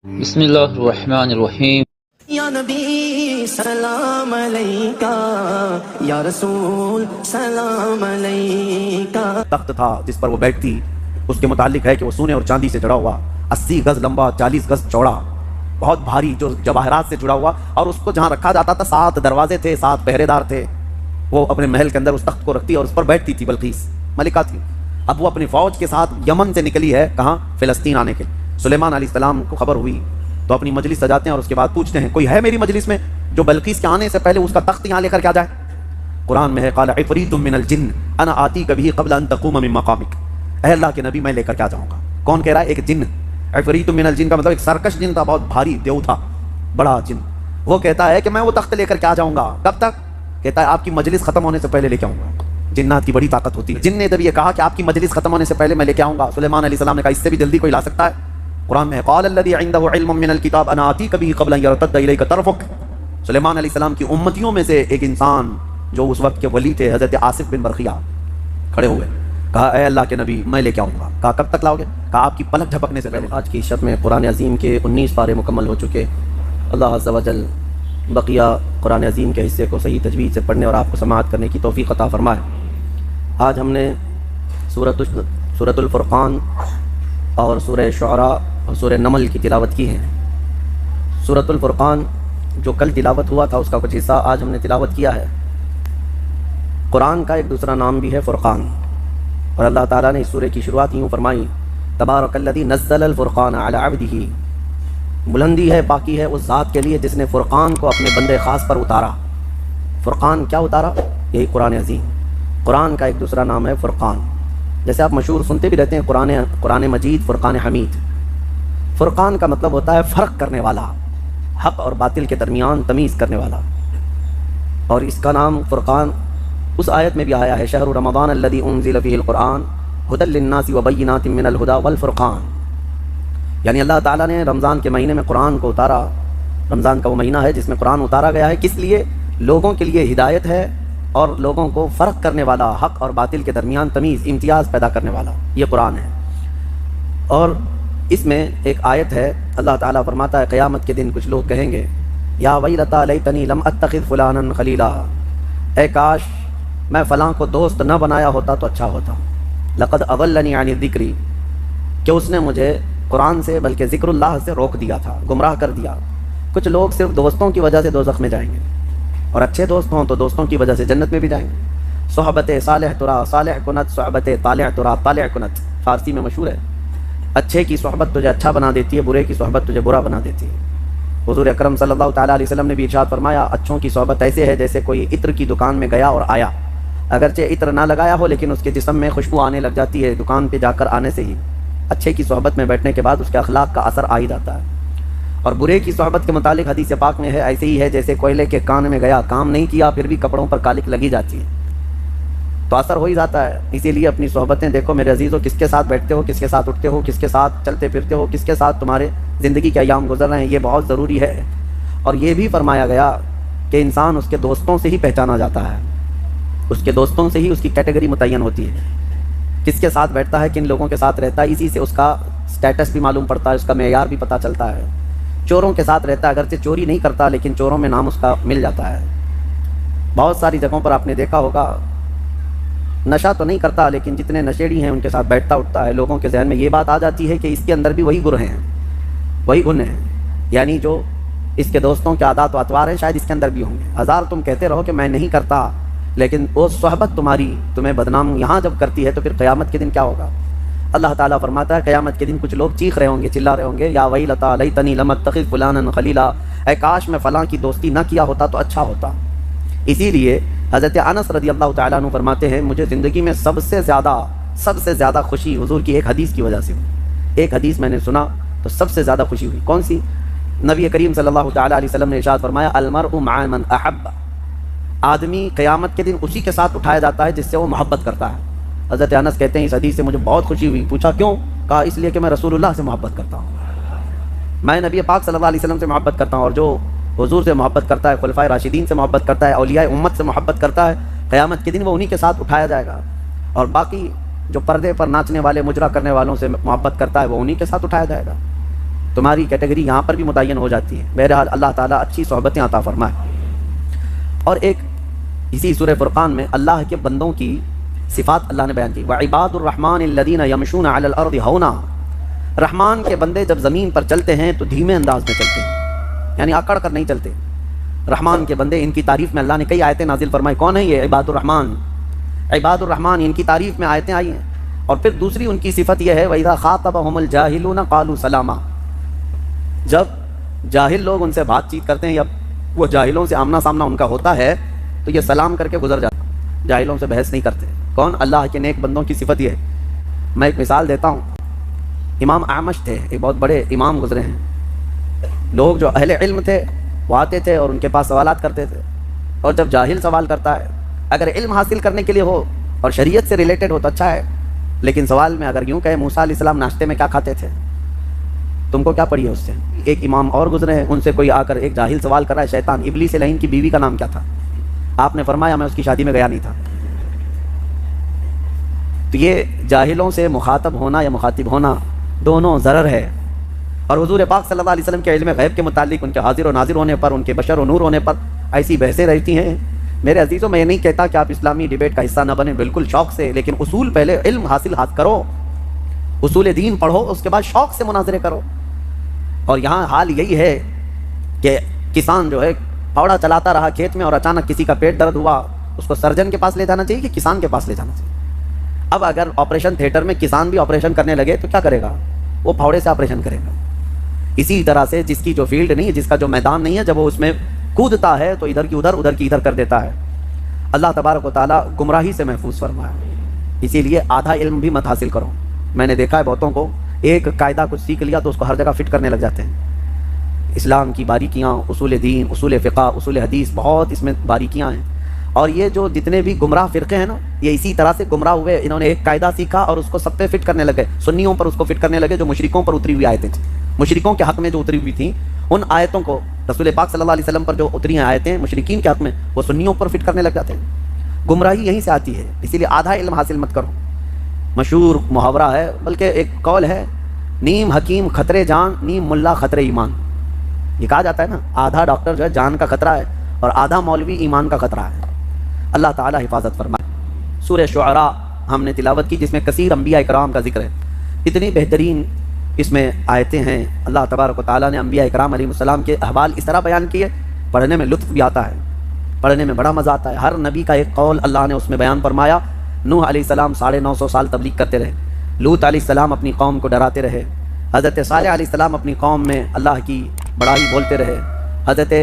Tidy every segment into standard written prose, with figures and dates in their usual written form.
بسم اللہ الرحمن الرحیم۔ یا نبی سلام علیکہ، یا رسول سلام علیکہ۔ تخت تھا جس پر وہ بیٹھتی، اس کے متعلق ہے کہ وہ سونے اور چاندی سے جڑا ہوا، 80 گز لمبا، 40 گز چوڑا، بہت بھاری، جو جواہرات سے جڑا ہوا، اور اس کو جہاں رکھا جاتا تھا 7 دروازے تھے، 7 پہرے دار تھے۔ وہ اپنے محل کے اندر اس تخت کو رکھتی اور اس پر بیٹھتی تھی۔ بلقیس ملکہ تھی۔ اب وہ اپنی فوج کے ساتھ یمن سے نکلی ہے، کہاں؟ فلسطین آنے کے۔ سلیمان علیہ السلام کو خبر ہوئی تو اپنی مجلس سجاتے ہیں اور اس کے بعد پوچھتے ہیں کوئی ہے میری مجلس میں جو بلقیس کے آنے سے پہلے اس کا تخت یہاں لے کر کے آ جائے؟ قرآن میں ہے قال عفریت من الجن انا آتیک به قبل ان تقوم من مقامک۔ اے اللہ کے نبی میں لے کر کے آ جاؤں گا۔ کون کہہ رہا ہے؟ ایک جن۔ عفریت من الجن کا مطلب ایک سرکش جن تھا، بہت بھاری دیو تھا، بڑا جن۔ وہ کہتا ہے کہ میں وہ تخت لے کر کے آ جاؤں گا۔ کب تک؟ کہتا ہے آپ کی مجلس ختم ہونے سے پہلے لے کے آؤں گا۔ جنات کی بڑی طاقت ہوتی ہے۔ جن نے جب یہ کہا کہ آپ کی مجلس ختم ہونے سے پہلے میں لے کے آؤں گا، سلیمان علیہ السلام نے کہا اس سے بھی جلدی کوئی لا سکتا ہے؟ قرآن میں قال الذی عنده علم من الکتاب انا آتیک به قبل ان یرتد الیک طرفک۔ سلیمان علیہ السلام کی امتیوں میں سے ایک انسان جو اس وقت کے ولی تھے، حضرت آصف بن برخیہ، کھڑے ہوئے، کہا اے اللہ کے نبی میں لے کے آؤں گا۔ کہا کب تک لاؤ گے؟ کہا آپ کی پلک جھپکنے سے پہلے۔ آج کی شب میں قرآن عظیم کے 19 پارے مکمل ہو چکے۔ اللہ عز و جل بقیہ قرآن عظیم کے حصے کو صحیح تجوید سے پڑھنے اور آپ کو سماعت کرنے کی توفیق عطا فرمائے۔ آج ہم نے سورۃ الفرقان اور سورہ شعراء اور سورہ نمل کی تلاوت کی ہے۔ سورۃ الفرقان جو کل تلاوت ہوا تھا اس کا کچھ حصہ آج ہم نے تلاوت کیا ہے۔ قرآن کا ایک دوسرا نام بھی ہے فرقان، اور اللہ تعالیٰ نے اس سورہ کی شروعات یوں فرمائی تبارک الذی نزل الفرقان علی عبدہ۔ بلندی ہے، پاکی ہے اس ذات کے لیے جس نے فرقان کو اپنے بندے خاص پر اتارا۔ فرقان کیا اتارا؟ یہی قرآن عظیم۔ قرآن کا ایک دوسرا نام ہے فرقان۔ جیسے آپ مشہور سنتے بھی رہتے ہیں قرآن مجید، فرقان حمید۔ فرقان کا مطلب ہوتا ہے فرق کرنے والا، حق اور باطل کے درمیان تمیز کرنے والا۔ اور اس کا نام فرقان اس آیت میں بھی آیا ہے شہر رمضان الذی انزل فیہ القرآن ھدی للناس وبینات من الھدی والفرقان۔ یعنی اللہ تعالیٰ نے رمضان کے مہینے میں قرآن کو اتارا۔ رمضان کا وہ مہینہ ہے جس میں قرآن اتارا گیا ہے، کس لیے؟ لوگوں کے لیے ہدایت ہے اور لوگوں کو فرق کرنے والا، حق اور باطل کے درمیان تمیز، امتیاز پیدا کرنے والا، یہ قرآن ہے۔ اور اس میں ایک آیت ہے، اللہ تعالیٰ فرماتا ہے قیامت کے دن کچھ لوگ کہیں گے یا ویلتا لیتنی لم اتخذ فلانا خلیلا، اے کاش میں فلاں کو دوست نہ بنایا ہوتا تو اچھا ہوتا۔ لقد اضلنی عن الذکر، کہ اس نے مجھے قرآن سے بلکہ ذکر اللہ سے روک دیا تھا، گمراہ کر دیا۔ کچھ لوگ صرف دوستوں کی وجہ سے دوزخ میں جائیں گے، اور اچھے دوست ہوں تو دوستوں کی وجہ سے جنت میں بھی جائیں گے۔ صحبت صالح ترا صالح کنت، صحبت طالع ترا طالع کنت، فارسی میں مشہور ہے۔ اچھے کی صحبت تجھے اچھا بنا دیتی ہے، برے کی صحبت تجھے برا بنا دیتی ہے۔ حضور اکرم صلی اللہ تعالیٰ علیہ وسلم نے بھی ارشاد فرمایا اچھوں کی صحبت ایسے ہے جیسے کوئی عطر کی دکان میں گیا اور آیا، اگرچہ عطر نہ لگایا ہو لیکن اس کے جسم میں خوشبو آنے لگ جاتی ہے دکان پہ جا کر آنے سے ہی۔ اچھے کی صحبت میں بیٹھنے کے بعد اس کے اخلاق کا اثر آ ہی جاتا ہے۔ اور برے کی صحبت کے متعلق حدیث پاک میں ہے ایسے ہی ہے جیسے کوئلے کے کان میں گیا، کام نہیں کیا پھر بھی کپڑوں پر کالک لگی جاتی ہے، تو اثر ہو ہی جاتا ہے۔ اسی لیے اپنی صحبتیں دیکھو میرے عزیزو، کس کے ساتھ بیٹھتے ہو، کس کے ساتھ اٹھتے ہو، کس کے ساتھ چلتے پھرتے ہو، کس کے ساتھ تمہارے زندگی کے ایام گزر رہے ہیں، یہ بہت ضروری ہے۔ اور یہ بھی فرمایا گیا کہ انسان اس کے دوستوں سے ہی پہچانا جاتا ہے، اس کے دوستوں سے ہی اس کی کیٹیگری متعین ہوتی ہے، کس کے ساتھ بیٹھتا ہے، کن لوگوں کے ساتھ رہتا ہے، اسی سے اس کا سٹیٹس بھی معلوم پڑتا ہے، اس کا معیار بھی پتہ چلتا ہے۔ چوروں کے ساتھ رہتا ہے، اگرچہ چوری نہیں کرتا لیکن چوروں میں نام اس کا مل جاتا ہے۔ بہت ساری جگہوں پر آپ نے دیکھا ہوگا نشہ تو نہیں کرتا لیکن جتنے نشیڑی ہیں ان کے ساتھ بیٹھتا اٹھتا ہے، لوگوں کے ذہن میں یہ بات آ جاتی ہے کہ اس کے اندر بھی وہی گن ہیں، وہی گن ہیں، یعنی جو اس کے دوستوں کے عادات و اطوار ہیں شاید اس کے اندر بھی ہوں گے۔ ہزار تم کہتے رہو کہ میں نہیں کرتا، لیکن وہ صحبت تمہاری تمہیں بدنام یہاں جب کرتی ہے تو پھر قیامت کے دن کیا ہوگا؟ اللہ تعالیٰ فرماتا ہے قیامت کے دن کچھ لوگ چیخ رہے ہوں گے، چلا رہے ہوں گے یا ویلتا لیتنی لم اتخذ فلانا خلیلا، اے کاش میں فلاں کی دوستی نہ کیا ہوتا تو اچھا ہوتا۔ اسی لیے حضرت انس رضی اللہ تعالیٰ عنہ فرماتے ہیں مجھے زندگی میں سب سے زیادہ خوشی حضور کی ایک حدیث کی وجہ سے ہوئی۔ ایک حدیث میں نے سنا تو سب سے زیادہ خوشی ہوئی۔ کون سی؟ نبی کریم صلی اللہ تعالیٰ علیہ وسلم نے ارشاد فرمایا المرء مع من احب، آدمی قیامت کے دن اسی کے ساتھ اٹھایا جاتا ہے جس سے وہ محبت کرتا ہے۔ حضرت انس کہتے ہیں اس حدیث سے مجھے بہت خوشی ہوئی۔ پوچھا کیوں؟ کہا اس لیے کہ میں رسول اللہ سے محبت کرتا ہوں، میں نبی پاک صلی اللہ علیہ وسلم سے محبت کرتا ہوں، اور جو حضور سے محبت کرتا ہے، خلفائے راشدین سے محبت کرتا ہے، اولیاء امت سے محبت کرتا ہے، قیامت کے دن وہ انہی کے ساتھ اٹھایا جائے گا۔ اور باقی جو پردے پر ناچنے والے، مجرا کرنے والوں سے محبت کرتا ہے وہ انہی کے ساتھ اٹھایا جائے گا۔ تمہاری کیٹیگری یہاں پر بھی متعین ہو جاتی ہے۔ بہرحال اللہ تعالیٰ اچھی صحبتیں عطا فرمائے۔ اور ایک اسی سورہ فرقان میں اللہ کے بندوں کی صفات اللہ نے بیان کی، وَعِبَادُ الرَّحْمَٰنِ الَّذِينَ يَمْشُونَ عَلَى الْأَرْضِ هَوْنًا، رحمان کے بندے جب زمین پر چلتے ہیں تو دھیمے انداز میں چلتے ہیں، یعنی اکڑ کر نہیں چلتے۔ رحمان کے بندے، ان کی تعریف میں اللہ نے کئی آیتیں نازل فرمائی۔ کون ہے یہ عباد الرحمن؟ عباد الرحمن، ان کی تعریف میں آیتیں آئی ہیں۔ اور پھر دوسری ان کی صفت یہ ہے وَإِذَا خَاطَبَهُمُ الْجَاهِلُونَ قَالُوا سَلَامًا، جب جاہل لوگ ان سے بات چیت کرتے ہیں یا وہ جاہلوں سے آمنا سامنا ان کا ہوتا ہے تو یہ سلام کر کے گزر جاتا، جاہلوں سے بحث نہیں کرتے۔ کون؟ اللہ کے نیک بندوں کی صفت یہ ہے۔ میں ایک مثال دیتا ہوں، امام اعمش تھے، ایک بہت بڑے امام گزرے ہیں۔ لوگ جو اہل علم تھے وہ آتے تھے اور ان کے پاس سوالات کرتے تھے، اور جب جاہل سوال کرتا ہے، اگر علم حاصل کرنے کے لیے ہو اور شریعت سے ریلیٹڈ ہو تو اچھا ہے، لیکن سوال میں اگر یوں کہے موسیٰ علیہ السلام ناشتے میں کیا کھاتے تھے، تم کو کیا پڑی ہے اس سے؟ ایک امام اور گزرے ہیں، ان سے کوئی آ کر ایک جاہل سوال کر رہا ہے، شیطان ابلیس لعین کی بیوی کا نام کیا تھا؟ آپ نے فرمایا میں اس کی شادی میں گیا نہیں تھا۔ تو یہ جاہلوں سے مخاطب ہونا یا مخاطب ہونا دونوں ضرر ہے۔ اور حضور پاک صلی اللہ علیہ وسلم کے علم غیب کے متعلق، ان کے حاضر و ناظر ہونے پر، ان کے بشر و نور ہونے پر ایسی بحثیں رہتی ہیں۔ میرے عزیزوں، میں یہ نہیں کہتا کہ آپ اسلامی ڈیبیٹ کا حصہ نہ بنیں، بالکل شوق سے، لیکن اصول پہلے علم حاصل کرو، اصول دین پڑھو، اس کے بعد شوق سے مناظرے کرو۔ اور یہاں حال یہی ہے کہ کسان جو ہے پھاوڑا چلاتا رہا کھیت میں اور اچانک کسی کا پیٹ درد ہوا، اس کو سرجن کے پاس لے جانا چاہیے کہ کسان کے پاس لے جانا چاہیے؟ اب اگر آپریشن تھیٹر میں کسان بھی آپریشن کرنے لگے تو کیا کرے گا؟ وہ پھاوڑے سے آپریشن کرے گا۔ اسی طرح سے جس کی جو فیلڈ نہیں ہے، جس کا جو میدان نہیں ہے، جب وہ اس میں کودتا ہے تو ادھر کی ادھر، ادھر کی ادھر کر دیتا ہے۔ اللہ تبارک و تعالیٰ گمراہی سے محفوظ فرمائے، اسی لیے آدھا علم بھی مت حاصل کرو۔ میں نے دیکھا ہے بہتوں کو ایک قاعدہ کچھ سیکھ لیا تو اس کو ہر جگہ فٹ کرنے لگ جاتے ہیں۔ اسلام کی باریکیاں، اصول دین، اصول فقہ، اصول حدیث، بہت اس میں باریکیاں ہیں۔ اور یہ جو جتنے بھی گمراہ فرقے ہیں نا، یہ اسی طرح سے گمراہ ہوئے، انہوں نے ایک قاعدہ سیکھا اور اس کو سب پہ فٹ کرنے لگے، سنیوں پر اس کو فٹ کرنے لگے، جو مشرکوں پر اتری ہوئی آیتیں تھیں، مشرکوں کے حق میں جو اتری ہوئی تھیں، ان آیتوں کو رسول پاک صلی اللہ علیہ وسلم پر جو اتری ہیں آیتیں مشرکین کے حق میں، وہ سنیوں پر فٹ کرنے لگ جاتے ہیں۔ گمراہی یہیں سے آتی ہے، اسی لیے آدھا علم حاصل مت کرو۔ مشہور محاورہ ہے، بلکہ ایک قول ہے، نیم حکیم خطرے جان، نیم ملا خطرے ایمان۔ یہ کہا جاتا ہے نا، آدھا ڈاکٹر جو ہے جان کا خطرہ ہے اور آدھا مولوی ایمان کا خطرہ ہے۔ اللہ تعالیٰ حفاظت فرمائے۔ سورہ شعراء ہم نے تلاوت کی، جس میں کثیر انبیاء کرام کا ذکر ہے، اتنی بہترین اس میں آیتیں ہیں۔ اللہ تبارک و تعالیٰ نے انبیاء کرام علیہ السلام کے احوال اس طرح بیان کیے، پڑھنے میں لطف بھی آتا ہے، پڑھنے میں بڑا مزہ آتا ہے۔ ہر نبی کا ایک قول اللہ نے اس میں بیان فرمایا۔ نوح علیہ السلام 950 سال تبلیغ کرتے رہے، لوط علیہ السلام اپنی قوم کو ڈراتے رہے، حضرت صالح علیہ السلام اپنی قوم میں اللہ کی بڑائی بولتے رہے، حضرت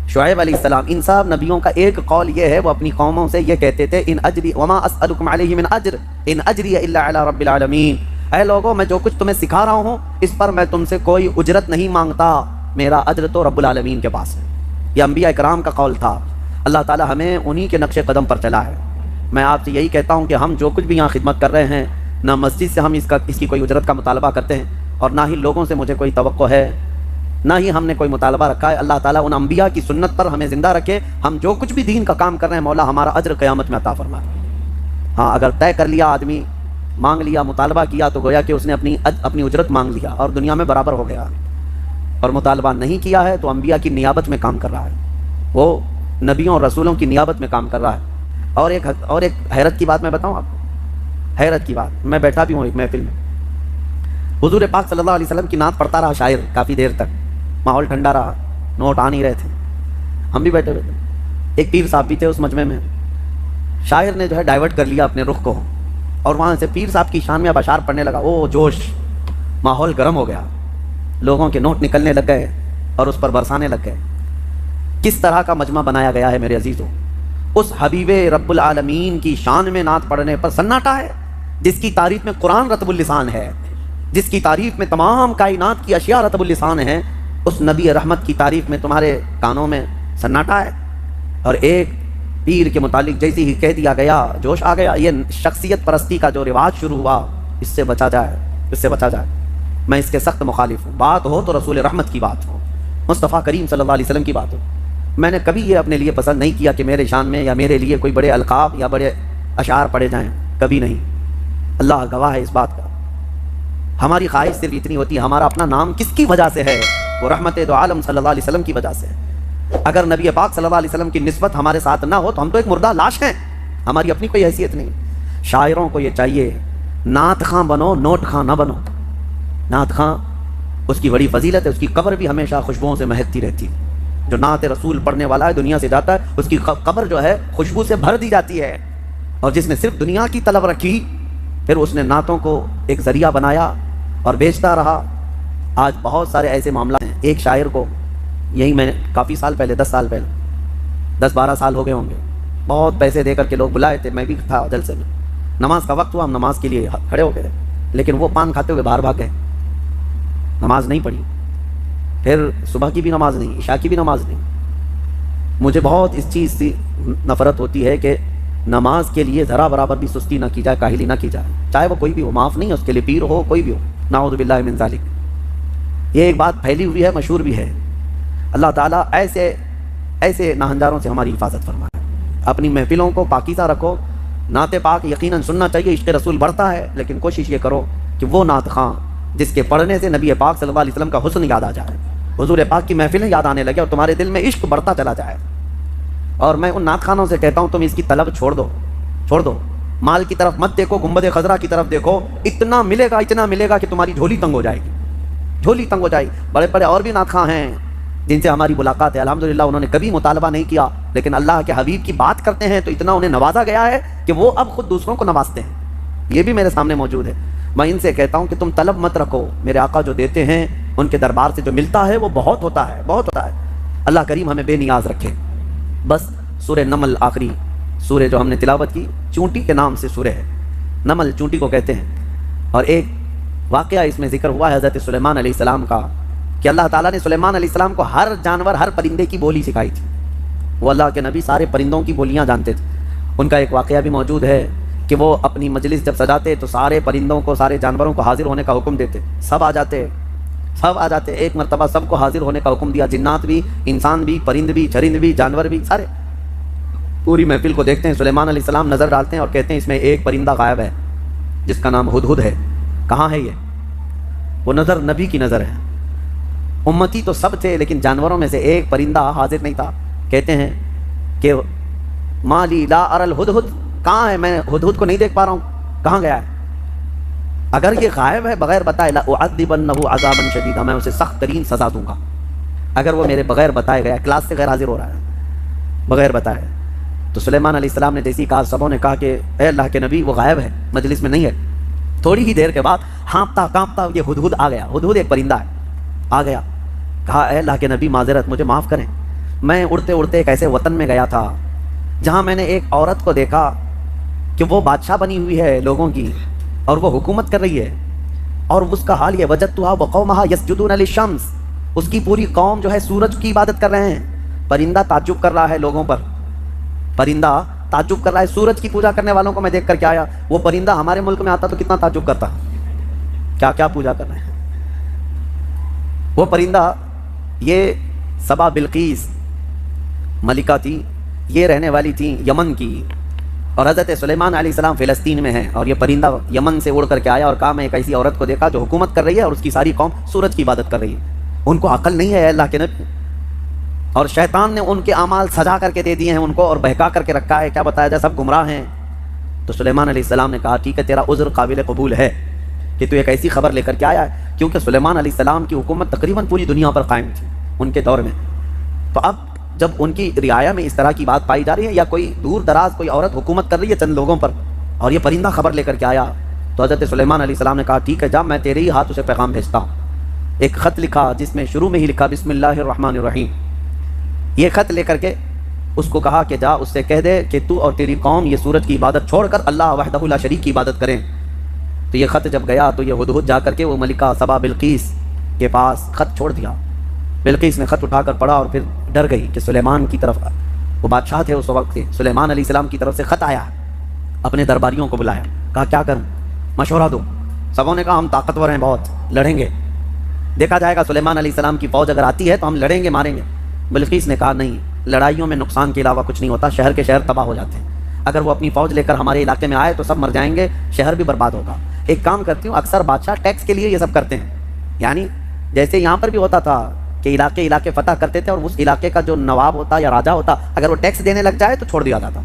شعیب علیہ السلام، ان سب نبیوں کا ایک قول یہ ہے، وہ اپنی قوموں سے یہ کہتے تھے، ان اجری وما اسألکم علیہ من اجر ان اجری الا علی رب العالمین، اے لوگوں میں جو کچھ تمہیں سکھا رہا ہوں اس پر میں تم سے کوئی اجرت نہیں مانگتا، میرا اجر تو رب العالمین کے پاس ہے۔ یہ انبیاء کرام کا قول تھا۔ اللہ تعالی ہمیں انہی کے نقش قدم پر چلا ہے۔ میں آپ سے یہی کہتا ہوں کہ ہم جو کچھ بھی یہاں خدمت کر رہے ہیں، نہ مسجد سے ہم اس کی کوئی اجرت کا مطالبہ کرتے ہیں، اور نہ ہی لوگوں سے مجھے کوئی توقع ہے، نہ ہی ہم نے کوئی مطالبہ رکھا ہے۔ اللہ تعالیٰ ان انبیاء کی سنت پر ہمیں زندہ رکھے، ہم جو کچھ بھی دین کا کام کر رہے ہیں مولا ہمارا اجر قیامت میں عطا فرمائے۔ ہاں، اگر طے کر لیا آدمی، مانگ لیا، مطالبہ کیا، تو گویا کہ اس نے اپنی اجرت مانگ لیا اور دنیا میں برابر ہو گیا، اور مطالبہ نہیں کیا ہے تو انبیاء کی نیابت میں کام کر رہا ہے، وہ نبیوں اور رسولوں کی نیابت میں کام کر رہا ہے۔ اور ایک حیرت کی بات میں بتاؤں آپ کو، حیرت کی بات، میں بیٹھا بھی ہوں ایک محفل میں، حضور پاک صلی اللہ علیہ وسلم کی نعت پڑھتا رہا شاعر کافی دیر تک، ماحول ٹھنڈا رہا، نوٹ آ نہیں رہے تھے، ہم بھی بیٹھے ہوئے تھے، ایک پیر صاحب بھی تھے اس مجمع میں، شاعر نے جو ہے ڈائیورٹ کر لیا اپنے رخ کو، اور وہاں سے پیر صاحب کی شان میں اب اشعار پڑھنے لگا۔ او جوش، ماحول گرم ہو گیا، لوگوں کے نوٹ نکلنے لگ گئے اور اس پر برسانے لگ گئے۔ کس طرح کا مجمع بنایا گیا ہے میرے عزیزوں، اس حبیب رب العالمین کی شان میں نعت پڑھنے پر سناٹا ہے، جس کی تعریف میں قرآن رطب اللسان ہے، جس کی تعریف میں تمام کائنات کی اشیاء رطب اللسان ہیں، اس نبی رحمت کی تعریف میں تمہارے کانوں میں سناٹا ہے۔ اور ایک پیر کے متعلق جیسے ہی کہہ دیا گیا، جوش آ گیا۔ یہ شخصیت پرستی کا جو رواج شروع ہوا، اس سے بچا جائے، اس سے بچا جائے۔ میں اس کے سخت مخالف ہوں۔ بات ہو تو رسول رحمت کی بات ہو، مصطفیٰ کریم صلی اللہ علیہ وسلم کی بات ہو۔ میں نے کبھی یہ اپنے لیے پسند نہیں کیا کہ میرے شان میں یا میرے لیے کوئی بڑے القاب یا بڑے اشعار پڑھے جائیں، کبھی نہیں، اللہ گواہ ہے اس بات کا۔ ہماری خواہش صرف اتنی ہوتی ہے ہمارا اپنا نام کس کی وجہ سے ہے؟ وہ رحمت دو عالم صلی اللہ علیہ وسلم کی وجہ سے ہے۔ اگر نبی پاک صلی اللہ علیہ وسلم کی نسبت ہمارے ساتھ نہ ہو تو ہم تو ایک مردہ لاش ہیں، ہماری اپنی کوئی حیثیت نہیں۔ شاعروں کو یہ چاہیے نعت خاں بنو، نوٹ خاں نہ بنو۔ نعت خاں اس کی بڑی فضیلت ہے، اس کی قبر بھی ہمیشہ خوشبوؤں سے مہکتی رہتی ہے۔ جو نعت رسول پڑھنے والا ہے دنیا سے جاتا ہے، اس کی قبر جو ہے خوشبو سے بھر دی جاتی ہے۔ اور جس نے صرف دنیا کی طلب رکھی، پھر اس نے نعتوں کو ایک ذریعہ بنایا اور بیچتا رہا۔ آج بہت سارے ایسے معاملات ہیں۔ ایک شاعر کو یہی میں کافی سال پہلے 10 سال پہلے 10-12 سال ہو گئے ہوں گے، بہت پیسے دے کر کے لوگ بلائے تھے، میں بھی تھا جلسے میں۔ نماز کا وقت ہوا، ہم نماز کے لیے کھڑے ہو گئے، لیکن وہ پان کھاتے ہوئے باہر بھاگ گئے، نماز نہیں پڑھی۔ پھر صبح کی بھی نماز نہیں، عشاء کی بھی نماز نہیں۔ مجھے بہت اس چیز سے نفرت ہوتی ہے کہ نماز کے لیے ذرا برابر بھی سستی نہ کی جائے، کاہلی نہ کی جائے، چاہے وہ کوئی بھی ہو، معاف نہیں ہے اس کے لیے، پیر ہو کوئی بھی ہو، نعوذ باللہ من ذالک۔ یہ ایک بات پھیلی ہوئی ہے، مشہور بھی ہے۔ اللہ تعالیٰ ایسے ناہنجاروں سے ہماری حفاظت فرمائے۔ اپنی محفلوں کو پاکیزہ رکھو۔ نعت پاک یقیناً سننا چاہیے، عشق رسول بڑھتا ہے، لیکن کوشش یہ کرو کہ وہ نعت خواں جس کے پڑھنے سے نبی پاک صلی اللہ علیہ وسلم کا حسن یاد آ جائے، حضور پاک کی محفلیں یاد آنے لگے اور تمہارے دل میں عشق بڑھتا چلا جائے۔ اور میں ان نعت خوانوں سے کہتا ہوں تم اس کی طلب چھوڑ دو، مال کی طرف مت دیکھو، گنبد خضرا کی طرف دیکھو، اتنا ملے گا کہ تمہاری جھولی تنگ ہو جائے گی، جھولی تنگ ہو جائے گی۔ بڑے بڑے اور بھی نعت خواں ہیں جن سے ہماری ملاقات ہے، الحمدللہ انہوں نے کبھی مطالبہ نہیں کیا، لیکن اللہ کے حبیب کی بات کرتے ہیں تو اتنا انہیں نوازا گیا ہے کہ وہ اب خود دوسروں کو نوازتے ہیں۔ یہ بھی میرے سامنے موجود ہے۔ میں ان سے کہتا ہوں کہ تم طلب مت رکھو، میرے آقا جو دیتے ہیں ان کے دربار سے جو ملتا ہے وہ بہت ہوتا ہے، بہت ہوتا ہے۔ اللہ کریم ہمیں بے نیاز رکھے۔ بس سورہ نمل آخری سورہ جو ہم نے تلاوت کی، چونٹی کے نام سے سورہ ہے، نمل چونٹی کو کہتے ہیں۔ اور ایک واقعہ اس میں ذکر ہوا ہے حضرت سلیمان علیہ السلام کا، کہ اللہ تعالیٰ نے سلیمان علیہ السلام کو ہر جانور، ہر پرندے کی بولی سکھائی تھی۔ وہ اللہ کے نبی سارے پرندوں کی بولیاں جانتے تھے۔ ان کا ایک واقعہ بھی موجود ہے کہ وہ اپنی مجلس جب سجاتے تو سارے پرندوں کو، سارے جانوروں کو حاضر ہونے کا حکم دیتے، سب آ جاتے۔ ایک مرتبہ سب کو حاضر ہونے کا حکم دیا، جنات بھی، انسان بھی، پرند بھی، چرند بھی، جانور بھی، سارے پوری محفل کو دیکھتے ہیں۔ سلیمان علیہ السلام نظر ڈالتے ہیں اور کہتے ہیں اس میں ایک پرندہ غائب ہے جس کا نام ہدہد ہے، کہاں ہے یہ؟ وہ نظر نبی کی نظر ہے، امتی تو سب تھے لیکن جانوروں میں سے ایک پرندہ حاضر نہیں تھا۔ کہتے ہیں کہ مالی لا ار الہدہد، کہاں ہے؟ میں ہدہد کو نہیں دیکھ پا رہا ہوں، کہاں گیا ہے؟ اگر یہ غائب ہے بغیر بتائے، لأعذبنہ عذابا شدیدا، میں اسے سخت ترین سزا دوں گا۔ اگر وہ میرے بغیر بتائے گیا، کلاس سے غیر حاضر ہو رہا ہے بغیر بتائے، تو سلیمان علیہ السلام نے جیسی کہا، سبوں نے کہا کہ اے اللہ کے نبی وہ غائب ہے، مجلس میں نہیں ہے۔ تھوڑی ہی دیر کے بعد ہانپتا کانپتا یہ ہدہد آ گیا۔ ہدہد ایک پرندہ ہے، آ گیا، کہا اے اللہ کے نبی معذرت، مجھے معاف کریں، میں اڑتے اڑتے ایک ایسے وطن میں گیا تھا جہاں میں نے ایک عورت کو دیکھا کہ وہ بادشاہ بنی ہوئی ہے لوگوں کی اور وہ حکومت کر رہی ہے، اور اس کا حال یہ وجدتھا وقومھا یسجدون للشمس، اس کی پوری قوم جو ہے سورج کی عبادت کر رہے ہیں۔ پرندہ تعجب کر رہا ہے لوگوں پر، پرندہ تعجب کر رہا ہے، سورج کی پوجا کرنے والوں کو میں دیکھ کر کے آیا۔ وہ پرندہ ہمارے ملک میں آتا تو کتنا تعجب کرتا، کیا کیا پوجا کر رہے ہیں۔ وہ پرندہ یہ سبا بلقیس ملکہ تھی، یہ رہنے والی تھی یمن کی، اور حضرت سلیمان علیہ السلام فلسطین میں ہیں، اور یہ پرندہ یمن سے اڑ کر کے آیا اور کہا میں ایک ایسی عورت کو دیکھا جو حکومت کر رہی ہے اور اس کی ساری قوم سورج کی عبادت کر رہی ہے۔ ان کو عقل نہیں ہے اللہ کے نبی، اور شیطان نے ان کے اعمال سجا کر کے دے دیے ہیں ان کو اور بہکا کر کے رکھا ہے، کیا بتایا جائے، سب گمراہ ہیں۔ تو سلیمان علیہ السلام نے کہا ٹھیک ہے، تیرا عذر قابل قبول ہے کہ تو ایک ایسی خبر لے کر کے آیا ہے، کیونکہ سلیمان علیہ السلام کی حکومت تقریباً پوری دنیا پر قائم تھی ان کے دور میں۔ تو اب جب ان کی رعایا میں اس طرح کی بات پائی جا رہی ہے، یا کوئی دور دراز کوئی عورت حکومت کر رہی ہے چند لوگوں پر، اور یہ پرندہ خبر لے کر کے آیا، تو حضرت سلیمان علیہ السلام نے کہا ٹھیک ہے جا، میں تیرے ہی ہاتھ اسے پیغام بھیجتا ہوں۔ ایک خط لکھا جس میں شروع میں ہی لکھا بسم اللہ الرحمن الرحیم۔ یہ خط لے کر کے اس کو کہا کہ جا اس سے کہہ دے کہ تو اور تیری قوم یہ سورج کی عبادت چھوڑ کر اللہ وحدہ لا شریک کی عبادت کریں۔ تو یہ خط جب گیا تو یہ ہدہد جا کر کے وہ ملکہ سبا بلقیس کے پاس خط چھوڑ دیا۔ بلقیس نے خط اٹھا کر پڑھا اور پھر ڈر گئی کہ سلیمان کی طرف، وہ بادشاہ تھے اس وقت کے، سلیمان علیہ السلام کی طرف سے خط آیا، اپنے درباریوں کو بلایا، کہا کیا کروں، مشورہ دو۔ سبوں نے کہا ہم طاقتور ہیں بہت، لڑیں گے، دیکھا جائے گا سلیمان علیہ السلام کی فوج اگر آتی ہے تو ہم لڑیں گے، ماریں گے۔ بلقیس نے کہا نہیں، لڑائیوں میں نقصان کے علاوہ کچھ نہیں ہوتا، شہر کے شہر تباہ ہو جاتے ہیں، اگر وہ اپنی فوج لے کر ہمارے علاقے میں آئے تو سب مر جائیں گے، شہر بھی برباد ہوگا۔ ایک کام کرتی ہوں، اکثر بادشاہ ٹیکس کے لیے یہ سب کرتے ہیں، یعنی جیسے یہاں پر بھی ہوتا تھا کہ علاقے فتح کرتے تھے اور اس علاقے کا جو نواب ہوتا یا راجا ہوتا اگر وہ ٹیکس دینے لگ جائے تو چھوڑ دیا جاتا.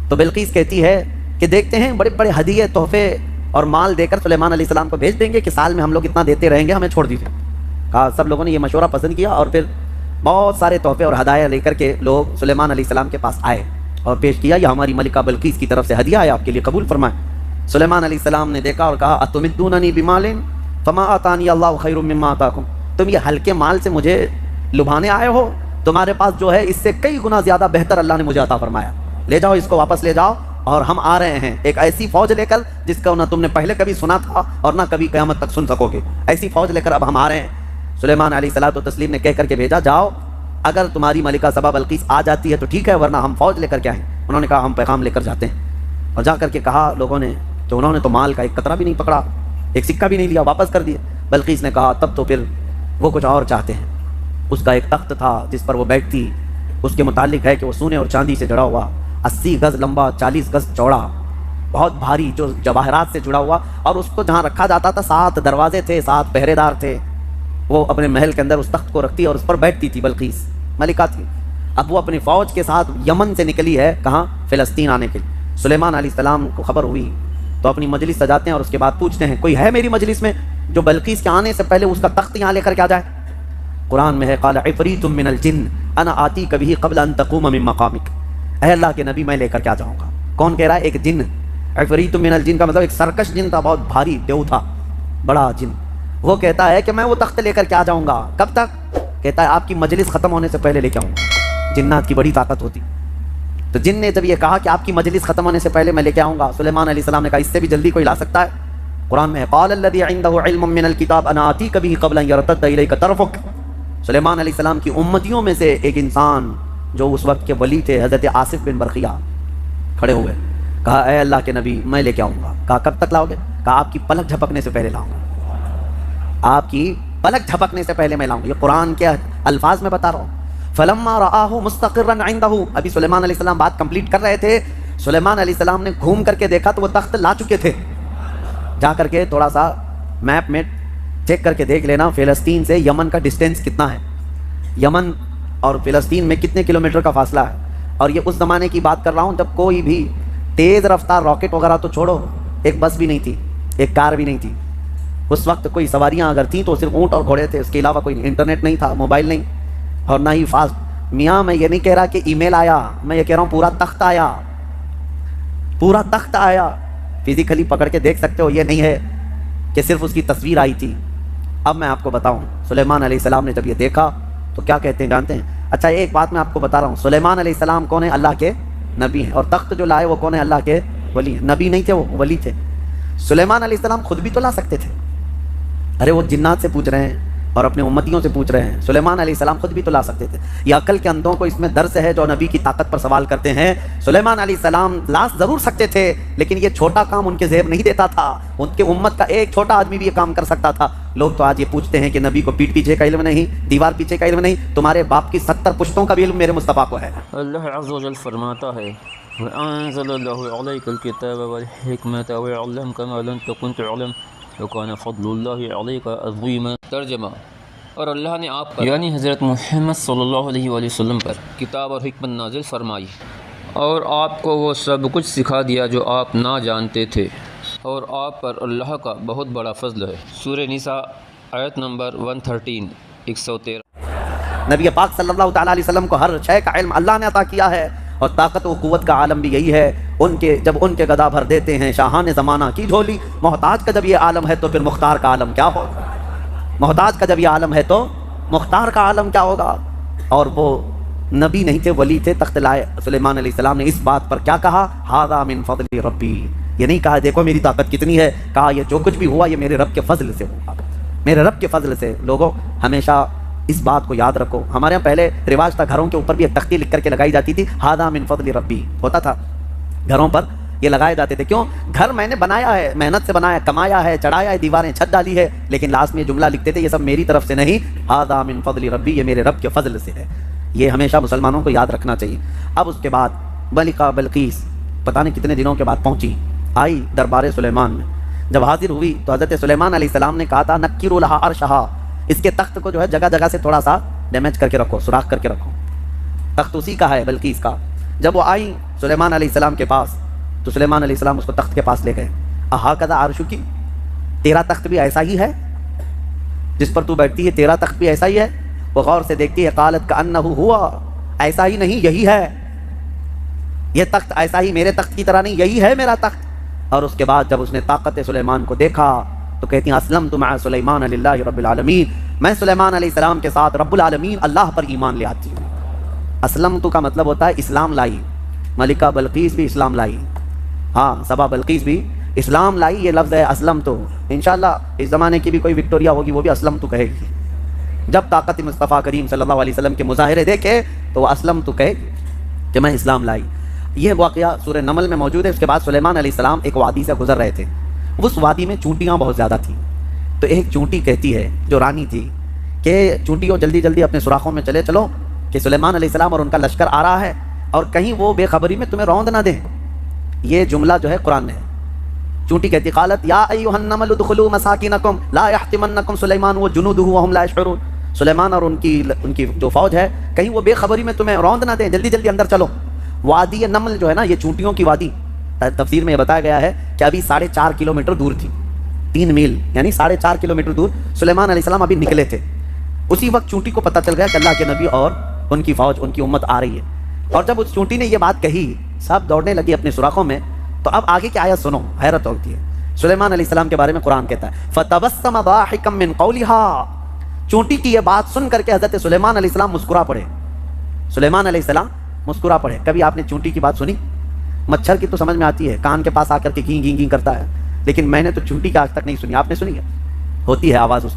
تو بلقیس کہتی ہے کہ دیکھتے ہیں بڑے بڑے ہدیے تحفے اور مال دے کر سلیمان علیہ السلام کو بھیج دیں گے کہ سال میں ہم لوگ اتنا دیتے رہیں گے، ہمیں چھوڑ دیجیے. کہا سب لوگوں نے یہ مشورہ پسند کیا اور پھر بہت سارے تحفے اور ہدایہ لے کر کے لوگ سلیمان علیہ السلام کے پاس آئے اور پیش کیا، یہ ہماری ملکہ بلقیس کی طرف سے ہدیہ ہے، آپ کے لیے قبول فرمائیں. سلیمان علیہ السلام نے دیکھا اور کہا اتمدوننی بمال فما آتانی اللہ خیر مما آتاکم، تم یہ ہلکے مال سے مجھے لبھانے آئے ہو، تمہارے پاس جو ہے اس سے کئی گنا زیادہ بہتر اللہ نے مجھے عطا فرمایا، لے جاؤ اس کو واپس لے جاؤ، اور ہم آ رہے ہیں ایک ایسی فوج لے کر جس کا نہ تم نے پہلے کبھی سنا تھا اور نہ کبھی قیامت تک سن سکو گے، ایسی فوج لے کر اب ہم آ رہے ہیں. سلیمان علیہ الصلوۃ والتسلیم نے کہہ کر کے بھیجا جاؤ، اگر تمہاری ملکہ سبا بلقیس آ جاتی ہے تو ٹھیک ہے، ورنہ ہم فوج لے کر کے آئیں. انہوں نے کہا ہم پیغام لے کر جاتے ہیں. اور جا کر کے کہا لوگوں نے تو انہوں نے تو مال کا ایک قطرہ بھی نہیں پکڑا، ایک سکہ بھی نہیں لیا، واپس کر دیا. بلقیس نے کہا تب تو پھر وہ کچھ اور چاہتے ہیں. اس کا ایک تخت تھا جس پر وہ بیٹھتی، اس کے متعلق ہے کہ وہ سونے اور چاندی سے جڑا ہوا، 80 گز لمبا 40 گز چوڑا، بہت بھاری، جو جواہرات سے جڑا ہوا، اور اس کو جہاں رکھا جاتا تھا 7 دروازے تھے، 7 پہرے دار تھے. وہ اپنے محل کے اندر اس تخت کو رکھتی اور اس پر بیٹھتی تھی. بلقیس ملکہ تھی. اب وہ اپنی فوج کے ساتھ یمن سے نکلی ہے، کہاں؟ فلسطین آنے کے لیے. سلیمان علیہ السلام کو خبر ہوئی تو اپنی مجلس سجاتے ہیں اور اس کے بعد پوچھتے ہیں کوئی ہے میری مجلس میں جو بلقیس کے آنے سے پہلے اس کا تخت یہاں لے کر کے آ جائے. قرآن میں ہے قال عفریت من الجن انا آتیک بہ قبل ان تقوم من مقامک، اے اللہ کے نبی میں لے کر کے آ جاؤں گا. کون کہہ رہا ہے؟ ایک جن. عفریت من الجن کا مطلب ایک سرکش جن تھا، بہت بھاری دیو تھا، بڑا جن. وہ کہتا ہے کہ میں وہ تخت لے کر کے آ جاؤں گا. کب تک؟ کہتا ہے آپ کی مجلس ختم ہونے سے پہلے لے کے آؤں گا. جنات کی بڑی طاقت ہوتی. تو جن نے جب یہ کہا کہ آپ کی مجلس ختم ہونے سے پہلے میں لے کے آؤں گا، سلیمان علیہ السلام نے کہا اس سے بھی جلدی کوئی لا سکتا ہے؟ قرآن میں ہے قال الذی عنده علم من الکتاب انا آتیک بہ قبل ان یرتد الیک طرفک. سلیمان علیہ السلام کی امتیوں میں سے ایک انسان جو اس وقت کے ولی تھے، حضرت آصف بن برقیہ، کھڑے ہوئے. کہا اے اللہ کے نبی میں لے کے آؤں گا. کہا کب تک لاؤ گے؟ کہا آپ کی پلک جھپکنے سے پہلے لاؤں گا. آپ کی پلک جھپکنے سے پہلے میں لاؤں گا. یہ قرآن کے الفاظ میں بتا رہا ہوں. فلما رآہ مستقرا عنده، ابھی سلیمان علیہ السلام بات کمپلیٹ کر رہے تھے. سلیمان علیہ السلام نے گھوم کر کے دیکھا تو وہ تخت لا چکے تھے. جا کر کے تھوڑا سا میپ میں چیک کر کے دیکھ لینا فلسطین سے یمن کا ڈسٹینس کتنا ہے، یمن اور فلسطین میں کتنے کلومیٹر کا فاصلہ ہے. اور یہ اس زمانے کی بات کر رہا ہوں جب کوئی بھی تیز رفتار راکٹ وغیرہ تو چھوڑو، ایک بس بھی نہیں تھی، ایک کار بھی نہیں تھی. اس وقت کوئی سواریاں اگر تھیں تو صرف اونٹ اور گھوڑے تھے، اس کے علاوہ کوئی انٹرنیٹ نہیں تھا، موبائل نہیں، اور نہ ہی فاسٹ. میاں میں یہ نہیں کہہ رہا کہ ای میل آیا، میں یہ کہہ رہا ہوں پورا تخت آیا، پورا تخت آیا. فزیکلی پکڑ کے دیکھ سکتے ہو، یہ نہیں ہے کہ صرف اس کی تصویر آئی تھی. اب میں آپ کو بتاؤں سلیمان علیہ السلام نے جب یہ دیکھا تو کیا کہتے ہیں جانتے ہیں؟ اچھا ایک بات میں آپ کو بتا رہا ہوں، سلیمان علیہ السلام کون ہے؟ اللہ کے نبی ہیں. اور تخت جو لائے وہ کون ہے؟ اللہ کے ولی ہیں. نبی نہیں تھے، وہ ولی تھے. سلیمان علیہ السلام خود بھی تو لا سکتے تھے. ارے وہ جنات سے پوچھ رہے ہیں اور اپنے امتیوں سے پوچھ رہے ہیں. سلیمان علیہ السلام خود بھی تو لا سکتے تھے. یہ عقل کے اندھوں کو اس میں درس ہے جو نبی کی طاقت پر سوال کرتے ہیں. سلیمان علیہ السلام لا ضرور سکتے تھے لیکن یہ چھوٹا کام ان کے ذہن نہیں دیتا تھا. ان کے امت کا ایک چھوٹا آدمی بھی یہ کام کر سکتا تھا. لوگ تو آج یہ پوچھتے ہیں کہ نبی کو پیٹ پیچھے کا علم نہیں، دیوار پیچھے کا علم نہیں. تمہارے باپ کی 70 پشتوں کا بھی علم میرے مصطفیٰ کو ہے. اللہ عز و جل فرماتا ہے وَأَنزَلَ اللَّهُ عَلَيْكَ الْكِتَابَ وَالْحِكْمَةَ وَيَعْلَمْكَ مَا لَمْ تَكُنْ تَعْلَمُ وَكَانَ فَضْلُ اللَّهِ عَلَيْكَ عَظِيمًا. ترجمہ: اور اللہ نے آپ پر یعنی حضرت محمد صلی اللہ علیہ وآلہ وسلم پر کتاب اور حکمت نازل فرمائی اور آپ کو وہ سب کچھ سکھا دیا جو آپ نہ جانتے تھے، اور آپ پر اللہ کا بہت بڑا فضل ہے. سورہ نساء آیت نمبر 113 113. نبی پاک صلی اللہ تعالیٰ علیہ وسلم کو ہر شے کا علم اللہ نے عطا کیا ہے، اور طاقت و قوت کا عالم بھی یہی ہے. جب ان کے گدا بھر دیتے ہیں شاہان زمانہ کی جھولی. محتاج کا جب یہ عالم ہے تو پھر مختار کا عالم کیا ہوگا؟ محتاج کا جب یہ عالم ہے تو مختار کا عالم کیا ہوگا؟ اور وہ نبی نہیں تھے، ولی تھے. تخت لائے. سلیمان علیہ السلام نے اس بات پر کیا کہا؟ ھذا من فضل ربی. یہ نہیں کہا دیکھو میری طاقت کتنی ہے، کہا یہ جو کچھ بھی ہوا یہ میرے رب کے فضل سے ہوا، میرے رب کے فضل سے. لوگوں ہمیشہ اس بات کو یاد رکھو. ہمارے یہاں پہلے رواج تھا گھروں کے اوپر بھی ایک تختی لکھ کر کے لگائی جاتی تھی، ھذا من فضل ربی ہوتا تھا. گھروں پر یہ لگائے جاتے تھے. کیوں؟ گھر میں نے بنایا ہے، محنت سے بنایا، کمایا ہے، چڑھایا ہے، دیواریں چھت ڈالی ہے، لیکن لاسٹ میں یہ جملہ لکھتے تھے یہ سب میری طرف سے نہیں، ھذا من فضل ربی، یہ میرے رب کے فضل سے ہے. یہ ہمیشہ مسلمانوں کو یاد رکھنا چاہیے. اب اس کے بعد ملکہ بلقیس پتہ نہیں کتنے دنوں کے بعد پہنچی، آئی دربار سلیمان میں. جب حاضر ہوئی تو حضرت سلیمان علیہ السلام نے کہا تھا نکروا لہا عرشہا، اس کے تخت کو جو ہے جگہ جگہ سے تھوڑا سا ڈیمیج کر کے رکھو، سوراخ کر کے رکھو، تخت اسی کا ہے بلکہ اس کا۔ جب وہ آئی سلیمان علیہ السلام کے پاس تو سلیمان علیہ السلام اس کو تخت کے پاس لے گئے۔ اہاکذا عرشکی، تیرا تخت بھی ایسا ہی ہے جس پر تو بیٹھتی ہے، تیرا تخت بھی ایسا ہی ہے؟ وہ غور سے دیکھتی ہے، قالت کأنہ ہوا، ایسا ہی نہیں یہی ہے، یہ تخت ایسا ہی میرے تخت کی طرح نہیں، یہی ہے میرا تخت۔ اور اس کے بعد جب اس نے طاقت سلیمان کو دیکھا تو کہتی ہیں اسلمت مع سلیمان للہ رب العالمین، میں سلیمان علیہ السلام کے ساتھ رب العالمین اللہ پر ایمان لے آتی ہوں۔ اسلمت کا مطلب ہوتا ہے اسلام لائی، ملکہ بلقیس بھی اسلام لائی، ہاں سبا بلقیس بھی اسلام لائی، یہ لفظ ہے اسلم تو۔ انشاءاللہ اس زمانے کی بھی کوئی وکٹوریا ہوگی وہ بھی اسلم تو کہے گی، جب طاقت مصطفیٰ کریم صلی اللہ علیہ وسلم کے مظاہرے دیکھے تو وہ اسلم تو کہے گی کہ میں اسلام لائی۔ یہ واقعہ سورہ نمل میں موجود ہے۔ اس کے بعد سلیمان علیہ السلام ایک وادی سے گزر رہے تھے، اس وادی میں چونٹیاں بہت زیادہ تھیں، تو ایک چونٹی کہتی ہے جو رانی تھی کہ چونٹیوں جلدی جلدی اپنے سوراخوں میں چلے چلو کہ سلیمان علیہ السلام اور ان کا لشکر آ رہا ہے اور کہیں وہ بے خبری میں تمہیں روند نہ دیں۔ یہ جملہ جو ہے قرآن میں ہے۔ چونٹی کہتی قالت یا ایھا النمل ادخلوا مساکنکم لا یحطمنکم سلیمان وجنودہ وہم لا یشعرون، سلیمان اور ان کی جو فوج ہے کہیں وہ بے خبری میں تمہیں روند نہ دیں، جلدی جلدی اندر چلو۔ وادی نمل جو ہے نا، یہ چونٹیوں کی وادی، تفسیر میں یہ بتایا گیا ہے کہ ابھی 4.5 کلومیٹر دور تھی، 3 میل یعنی 4.5 کلومیٹر دور سلیمان علیہ السلام ابھی نکلے تھے۔ اسی وقت چونٹی کو پتہ چل گیا کہ اللہ کے نبی اور ان کی فوج، ان کی امت آ رہی ہے، اور جب اس چونٹی نے یہ بات کہی سب دوڑنے لگی اپنے سوراخوں میں۔ تو اب آگے کی آیت سنو، حیرت ہوتی ہے۔ سلیمان علیہ السلام کے بارے میں قرآن کہتا ہے فتبسم ضاحکا من قولها، چونٹی کی یہ بات سن کر کے حضرت سلیمان علیہ السلام مسکرا پڑے۔ سلیمان علیہ السلام مسکرا پڑے۔ کبھی آپ نے چونٹی کی بات سنی؟ مچھر کی تو سمجھ میں آتی ہے، کان کے پاس آ کر کے گیں گیں گیں کرتا ہے، لیکن میں نے تو چونٹی کی آج تک نہیں سنی۔ آپ نے سنی ہے؟ ہوتی ہے آواز اس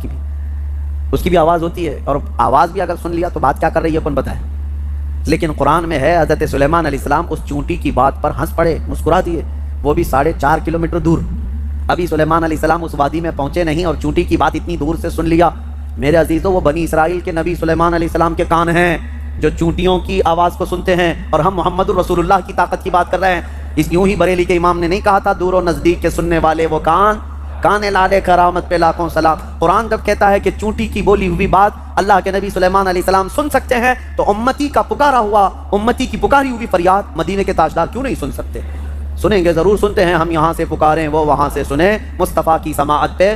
کی بھی آواز ہوتی ہے، اور آواز بھی اگر سن لیا تو بات کیا کر رہی ہے کون بتائے۔ لیکن قرآن میں ہے حضرت سلیمان علیہ السلام اس چونٹی کی بات پر ہنس پڑے، مسکرا دیے، وہ بھی 4.5 کلومیٹر دور۔ ابھی سلیمان علیہ السلام اس وادی میں پہنچے نہیں اور چونٹی کی بات اتنی دور سے سن لیا۔ میرے عزیزوں، وہ بنی اسرائیل کے نبی سلیمان علیہ السلام کے کان ہیں جو چونٹیوں کی آواز کو سنتے ہیں، اور ہم محمد الرسول اللہ کی طاقت کی بات کر رہے ہیں۔ اس یوں ہی بریلی کے امام نے نہیں کہا تھا دور و نزدیک کے سننے والے وہ کان لالے کرامت پہ لاکھوں سلام۔ قرآن جب کہتا ہے کہ چونٹی کی بولی ہوئی بات اللہ کے نبی سلیمان علیہ السلام سن سکتے ہیں، تو امتی کا پکارا ہوا، امتی کی پکاری ہوئی فریاد مدینے کے تاجدار کیوں نہیں سن سکتے؟ سنیں گے، ضرور سنتے ہیں۔ ہم یہاں سے پکاریں، وہ وہاں سے سنیں، مصطفیٰ کی سماعت پہ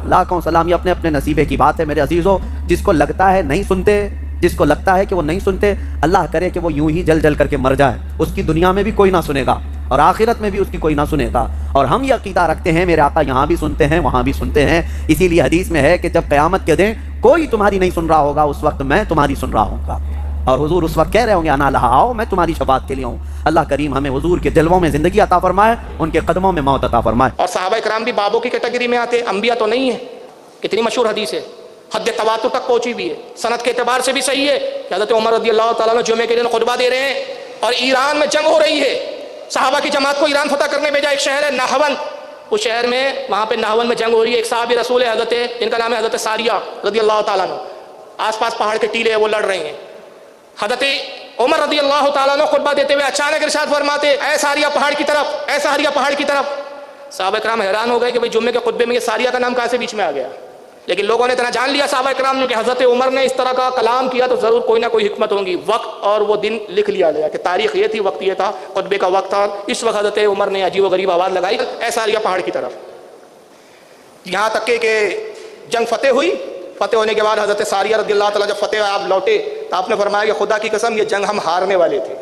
لاکھوں سلام۔ یہ اپنے اپنے نصیبے کی بات ہے میرے عزیزوں۔ جس کو لگتا ہے نہیں سنتے، جس کو لگتا ہے کہ وہ نہیں سنتے، اللہ کرے کہ وہ یوں ہی جل جل کر کے مر جائے، اس کی دنیا میں بھی کوئی نہ سنے گا اور آخرت میں بھی اس کی کوئی نہ سنے گا۔ اور ہم یہ عقیدہ رکھتے ہیں میرے آقا یہاں بھی سنتے ہیں وہاں بھی سنتے ہیں۔ اسی لیے حدیث میں ہے کہ جب قیامت کے دن کوئی تمہاری نہیں سن رہا ہوگا، اس وقت میں تمہاری سن رہا ہوں گا، اور حضور اس وقت کہہ رہے ہوں گے انا لہا، آؤ میں تمہاری شفاعت کے لیے ہوں۔ اللہ کریم ہمیں حضور کے جلووں میں زندگی عطا فرمائے، ان کے قدموں میں موت عطا فرمائے۔ اور صحابہ کرام بھی بابوں کی کیٹیگری میں آتے، انبیاء تو نہیں ہیں۔ کتنی مشہور حدیث ہے، حد تواتر تک پہنچی بھی ہے، سند کے اعتبار سے بھی صحیح ہے کہ حضرت عمر رضی اللہ تعالیٰ عنہ جمعے کے دن خطبہ دے رہے ہیں اور ایران میں جنگ ہو رہی ہے۔ صحابہ کی جماعت کو ایران فتح کرنے بھیجا، ایک شہر ہے نہون، اس شہر میں وہاں پہ نہون میں جنگ ہو رہی ہے۔ ایک صحابی رسول ہے حضرت، جن کا نام ہے حضرت ساریہ رضی اللہ تعالیٰ عنہ، آس پاس پہاڑ کے ٹیلے ہیں، وہ لڑ رہے ہیں۔ حضرت عمر رضی اللہ تعالیٰ عنہ خطبہ دیتے ہوئے اچانک ارشاد فرماتے اے ساریہ پہاڑ کی طرف، اے ساریہ پہاڑ کی طرف۔ صحابہ کرام حیران ہو گئے کہ بھئی جمعے کے خطبے میں یہ ساریہ کا نام کہاں سے بیچ میں آ گیا، لیکن لوگوں نے اتنا جان لیا صحابہ کرام نے کہ حضرت عمر نے اس طرح کا کلام کیا تو ضرور کوئی نہ کوئی حکمت ہوگی۔ وقت اور وہ دن لکھ لیا گیا کہ تاریخ یہ تھی، وقت یہ تھا، خطبے کا وقت تھا، اس وقت حضرت عمر نے عجیب و غریب آواز لگائی اے ساریہ پہاڑ کی طرف۔ یہاں تک کہ جنگ فتح ہوئی، فتح ہونے کے بعد حضرت ساریہ رضی اللہ تعالیٰ جب فتح آپ لوٹے تو آپ نے فرمایا کہ خدا کی قسم یہ جنگ ہم ہارنے والے تھے۔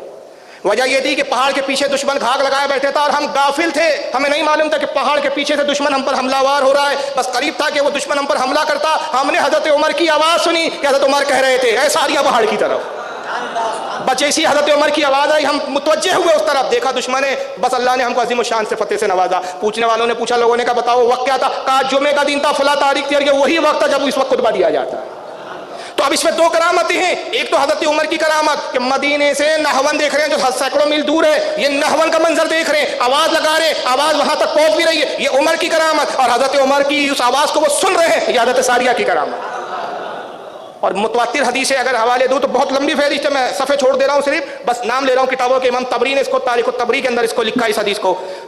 وجہ یہ تھی کہ پہاڑ کے پیچھے دشمن گھاگ لگائے بیٹھے تھا اور ہم غافل تھے، ہمیں نہیں معلوم تھا کہ پہاڑ کے پیچھے سے دشمن ہم پر حملہ وار ہو رہا ہے۔ بس قریب تھا کہ وہ دشمن ہم پر حملہ کرتا، ہم نے حضرت عمر کی آواز سنی کہ حضرت عمر کہہ رہے تھے اے ساریہ پہاڑ کی طرف۔ بس جیسی حضرت عمر کی آواز آئی ہم متوجہ ہوئے اس طرف، دیکھا دشمن ہے، بس اللہ نے ہم کو عظیم الشان سے فتح سے نوازا۔ پوچھنے والوں نے پوچھا، لوگوں نے کہا بتاؤ وقت کیا تھا؟ کہا جمعے کا دن تھا، فلاں تاریخ تھی، اور یہ وہی وقت تھا جب اس وقت خطبہ دیا جاتا ہے۔ تو اب اس میں دو کرامتیں ہیں، ایک تو حضرت عمر کی کرامت کہ مدینے سے نہون دیکھ رہے ہیں جو سینکڑوں میل دور ہے، یہ نہون کا منظر دیکھ رہے ہیں، آواز لگا رہے ہیں، آواز وہاں تک پہنچ بھی رہی ہے، یہ عمر کی کرامت، اور حضرت عمر کی اس آواز کو وہ سن رہے ہیں، یہ حضرت ساریہ کی کرامت۔ اور متواتر حدیث اگر حوالے دوں تو بہت لمبی فہرست ہے، میں صفحے چھوڑ دے رہا ہوں، صرف بس نام لے رہا ہوں کتابوں کے۔ امام طبری نے اس کو تاریخ الطبری کے اندر اس کو لکھا، اس حدیث کو۔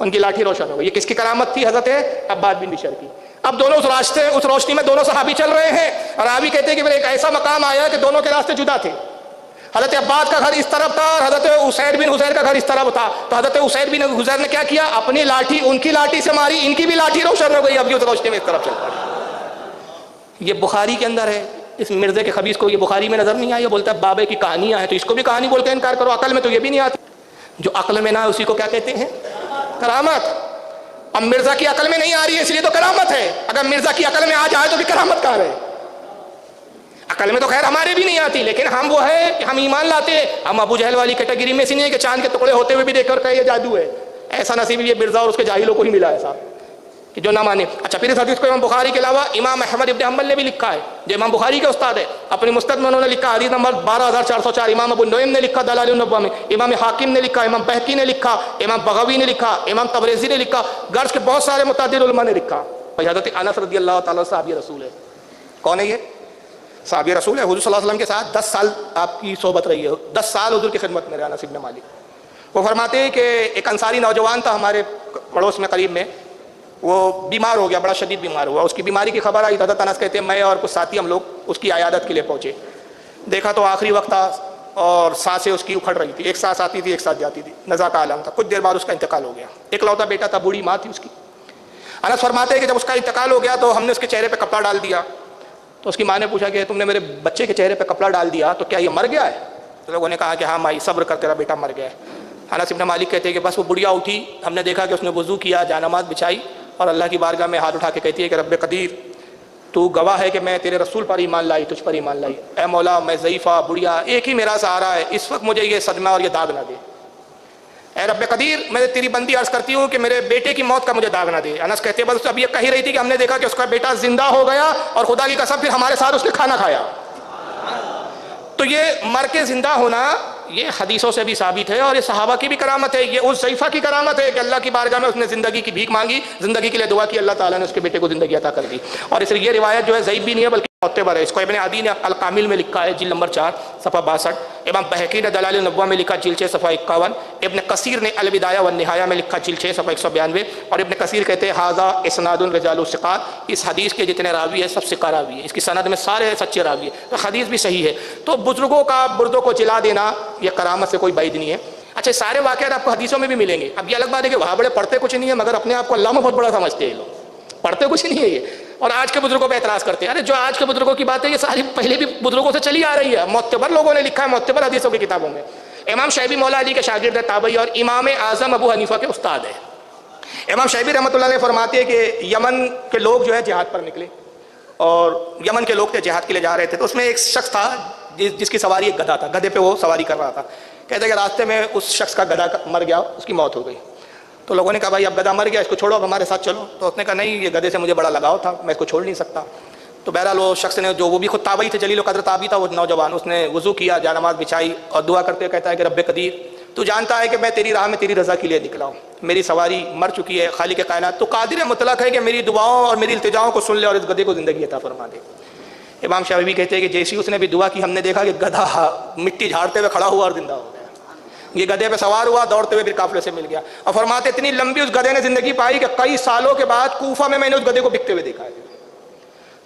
ان کی لاٹھی روشن ہو گئی. یہ کس کی کرامت تھی؟ حضرت عباد بن بشر کی. اب دونوں اس روشنی میں دونوں صحابی چل رہے ہیں، اور راوی کہتے ہیں کہ پھر ایک ایسا مقام آیا کہ دونوں کے راستے جدا تھے. حضرت عباد کا گھر اس طرف تھا اور حضرت اسید بن حضیر کا گھر اس طرف تھا. تو حضرت اسید بن حضیر نے کیا کیا؟ اپنی لاٹھی ان کی لاٹھی سے ماری، ان کی بھی لاٹھی روشن ہو گئی. اب یہ اس روشنی میں اس طرف چل پڑی. یہ بخاری کے اندر ہے. اس مرزے کے خبیث کو یہ بخاری میں نظر نہیں آیا. یہ بولتا ہے بابے کی کہانیاں ہیں، تو اس کو بھی کہانی بول کے انکار کرو. عقل میں تو یہ بھی نہیں آتی. جو عقل میں نہ ہے اسی کو کیا کہتے ہیں؟ کرامت. اب مرزا کی عقل میں نہیں آ رہی ہے اس لیے تو کرامت ہے. اگر مرزا کی عقل میں آ جائے تو بھی کرامت کہاں ہے؟ عقل میں تو خیر ہمارے بھی نہیں آتی، لیکن ہم وہ ہے کہ ہم ایمان لاتے ہیں. ہم ابو جہل والی کیٹیگری میں سے نہیں ہے کہ چاند کے ٹکڑے ہوتے ہوئے بھی دیکھ کر کہے یہ جادو ہے. ایسا نصیب یہ مرزا اور اس کے جاہلوں کو ہی ملا ہے صاحب کہ جو نہ مانے. اچھا، پھر اس حدیث کو امام بخاری کے علاوہ امام احمد ابن حنبل نے بھی لکھا ہے، جو امام بخاری کے استاد ہے. اپنی مستد میں انہوں نے لکھا حدیث نمبر 12404. امام ابو نعیم نے لکھا دلائل النبوہ میں، امام حاکم نے لکھا، امام بہقی نے لکھا، امام بغوی نے لکھا، امام تبریزی نے لکھا، غرض کے بہت سارے متعدد علماء نے لکھا. حضرت انس رضی اللہ تعالیٰ صحابی رسول ہے. کون ہے یہ؟ صحابی رسول ہے. حضور صلی اللہ علیہ وسلم کے ساتھ 10 سال آپ کی صحبت رہی ہے. 10 سال حضور کی خدمت میں رہا انس بن مالک. وہ فرماتے ہیں کہ ایک انصاری نوجوان تھا ہمارے پڑوس میں قریب میں، وہ بیمار ہو گیا، بڑا شدید بیمار ہوا. اس کی بیماری کی خبر آئی. حضرت انس کہتے ہیں میں اور کچھ ساتھی ہم لوگ اس کی عیادت کے لیے پہنچے. دیکھا تو آخری وقت تھا اور سانسیں اس کی اکھڑ رہی تھی. ایک سانس آتی تھی ایک سانس جاتی تھی. نزا کا عالم تھا. کچھ دیر بعد اس کا انتقال ہو گیا. ایک لوتا بیٹا تھا، بوڑھی ماں تھی اس کی. انس فرماتے ہیں کہ جب اس کا انتقال ہو گیا تو ہم نے اس کے چہرے پہ کپڑا ڈال دیا. تو اس کی ماں نے پوچھا کہ تم نے میرے بچے کے چہرے پہ کپڑا ڈال دیا تو کیا یہ مر گیا ہے؟ تو لوگوں نے کہا کہ ہاں مائی صبر کر، تیرا بیٹا مر گیا ہے. انس بن مالک کہتے ہیں کہ بس وہ بڑھیا اٹھی. ہم نے دیکھا کہ اس نے وضو کیا، جانماز بچھائی اور اللہ کی بارگاہ میں ہاتھ اٹھا کے کہتی ہے کہ رب قدیر تو گواہ ہے کہ میں تیرے رسول پر ایمان لائی، تجھ پر ایمان لائی. اے مولا میں ضعیفہ بڑھیا، ایک ہی میرا سہارا ہے، اس وقت مجھے یہ صدمہ اور یہ داغ نہ دے. اے رب قدیر میں تیری بندی عرض کرتی ہوں کہ میرے بیٹے کی موت کا مجھے داغ نہ دے. انس کہتے ہیں بس اب یہ کہی رہی تھی کہ ہم نے دیکھا کہ اس کا بیٹا زندہ ہو گیا اور خدا کی قسم پھر ہمارے ساتھ اس نے کھانا کھایا. تو یہ مر کے زندہ ہونا یہ حدیثوں سے بھی ثابت ہے اور یہ صحابہ کی بھی کرامت ہے. یہ اس ضعیفہ کی کرامت ہے کہ اللہ کی بارگاہ میں اس نے زندگی کی بھیک مانگی، زندگی کے لیے دعا کی، اللہ تعالیٰ نے اس کے بیٹے کو زندگی عطا کر دی. اور اس لیے یہ روایت جو ہے ضعیف بھی نہیں ہے بلکہ معتبر ہے. اس کو ابن عدی نے الکامل میں لکھا ہے جلد نمبر 4 صفحہ 62. امام بہقی نے دلائل النبوہ میں لکھا جلد 6 صفحہ 51. ابن کثیر نے البدایہ والنہایہ میں لکھا جلد 6 صفحہ 192. اور ابن کثیر کہتے ہیں ھذا اسناد رجال الثقات. اس حدیث کے جتنے راوی ہیں سب ثقہ راوی ہیں، اس کی سند میں سارے سچے راوی ہیں، تو حدیث بھی صحیح ہے. تو بزرگوں کا بردوں کو جلا دینا یہ کرامت سے کوئی بعید نہیں ہے. اچھا، سارے واقعات آپ کو حدیثوں میں بھی ملیں گے. اب یہ الگ بات ہے کہ وہاں بڑے پڑھتے کچھ نہیں ہے مگر اپنے آپ کو اللہ میں بہت بڑا سمجھتے ہیں. لوگ پڑھتے کچھ نہیں ہے یہ، اور آج کے بزرگوں پہ اعتراض کرتے ہیں. ارے جو آج کے بزرگوں کی بات ہے یہ ساری پہلے بھی بزرگوں سے چلی آ رہی ہے. معتبر لوگوں نے لکھا ہے، معتبر حدیثوں کی کتابوں میں. امام شعبی مولا علی کے شاگرد تابعی اور امام اعظم ابو حنیفہ کے استاد ہیں. امام شعبی رحمۃ اللہ علیہ فرماتے ہیں کہ یمن کے لوگ جو ہے جہاد پر نکلے اور یمن کے لوگ تھے جہاد کے لیے جا رہے تھے. تو اس میں ایک شخص تھا جس کی سواری ایک گدھا تھا. گدھے پہ وہ سواری کر رہا تھا. کہتے ہیں کہ راستے میں اس شخص کا گدھا مر گیا، اس کی موت ہو گئی. تو لوگوں نے کہا بھائی اب گدھا مر گیا، اس کو چھوڑو، اب ہمارے ساتھ چلو. تو اس نے کہا نہیں، یہ گدھے سے مجھے بڑا لگاؤ تھا، میں اس کو چھوڑ نہیں سکتا. تو بہرحال وہ شخص نے، جو وہ بھی خود تابعی تھے، جلیل القدر تابعی تھا وہ نوجوان، اس نے وضو کیا، جانماز بچھائی اور دعا کرتے کہتا ہے کہ رب قدیر تو جانتا ہے کہ میں تیری راہ میں تیری رضا کے لیے نکلا ہوں، میری سواری مر چکی ہے، خالق کائنات تو قادر مطلق ہے کہ میری دعاؤں اور میری التجاؤں کو سن لے اور اس گدھے کو زندگی عطا فرما دے. امام شافعی کہتے ہیں کہ جیسی اس نے بھی دعا کی ہم نے دیکھا کہ گدھا مٹی جھاڑتے ہوئے کھڑا ہوا اور زندہ ہو گیا. یہ گدھے پہ سوار ہوا، دوڑتے ہوئے پھر قافلے سے مل گیا. اور فرماتے اتنی لمبی اس گدھے نے زندگی پائی کہ کئی سالوں کے بعد کوفہ میں نے اس گدھے کو بکتے ہوئے دیکھا ہے.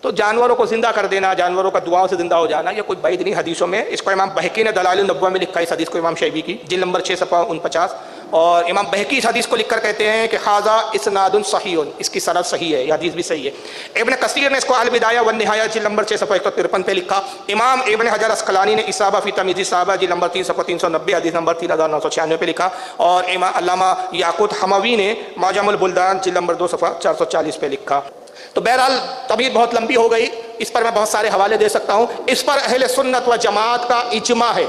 تو جانوروں کو زندہ کر دینا، جانوروں کا دعاؤں سے زندہ ہو جانا یہ کوئی بعید نہیں حدیثوں میں. اس کو امام بہقی نے دلائل النبوہ میں لکھا ہے اس حدیث کو، امام شعبی کی جلد نمبر 6 صفحہ 49. اور امام بہقی اس حدیث کو لکھ کر کہتے ہیں کہ ھذا اسناد صحیح، اس کی سند صحیح ہے، یہ حدیث بھی صحیح ہے. ابن کثیر نے اس کو البدایہ والنہایہ جلد نمبر 6 صفحہ 153 پہ لکھا. امام ابن حجر اسقلانی نے اصابہ فی تمییز الصحابہ جلد نمبر 3 صفحہ 390 حدیث نمبر 3996 پہ لکھا. اور امام علامہ یاقوت حموی نے معجم البلدان جلد نمبر 2 صفحہ 440 پہ لکھا. تو بہرحال طبیعت بہت لمبی ہو گئی، اس پر میں بہت سارے حوالے دے سکتا ہوں. اس پر اہل سنت و جماعت کا اجماع ہے.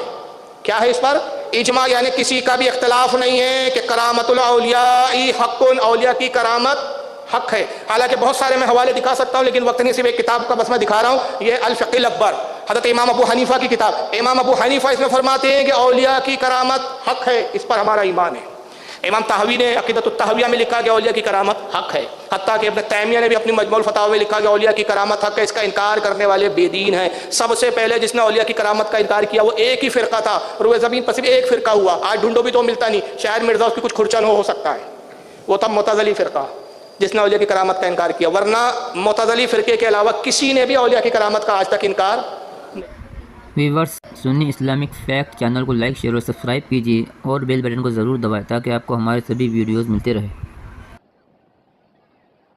کیا ہے اس پر اجماع؟ یعنی کسی کا بھی اختلاف نہیں ہے کہ کرامت الاولیاء حق، اولیاء کی کرامت حق ہے. حالانکہ بہت سارے میں حوالے دکھا سکتا ہوں لیکن وقت نہیں، صرف ایک کتاب کا بس میں دکھا رہا ہوں، یہ الفقہ الاکبر، حضرت امام ابو حنیفہ کی کتاب. امام ابو حنیفہ اس میں فرماتے ہیں کہ اولیاء کی کرامت حق ہے، اس پر ہمارا ایمان ہے. امام طحاوی نے عقیدۃ الطحاویہ میں لکھا کہ اولیاء کی کرامت حق ہے. حتیٰ کہ ابن تیمیہ نے بھی اپنی مجموع الفتاوی میں لکھا کہ اولیاء کی کرامت حق ہے. اس کا انکار کرنے والے بے دین ہیں. سب سے پہلے جس نے اولیاء کی کرامت کا انکار کیا وہ ایک ہی فرقہ تھا، روئے زمین پر صرف ایک فرقہ ہوا. آج ڈھونڈو بھی تو ملتا نہیں، شاید مرزا اس کی کچھ کھرچن ہو سکتا ہے. وہ تھا معتزلی فرقہ جس نے اولیاء کی کرامت کا انکار کیا، ورنہ معتزلی فرقے کے علاوہ کسی نے بھی اولیاء کی کرامت کا آج تک انکار ویورز، سنی اسلامک فیکٹ چینل کو لائک، شیئر اور سبسکرائب کیجیے اور بیل بٹن کو ضرور دبائیں تاکہ آپ کو ہمارے سبھی ویڈیوز ملتے رہیں۔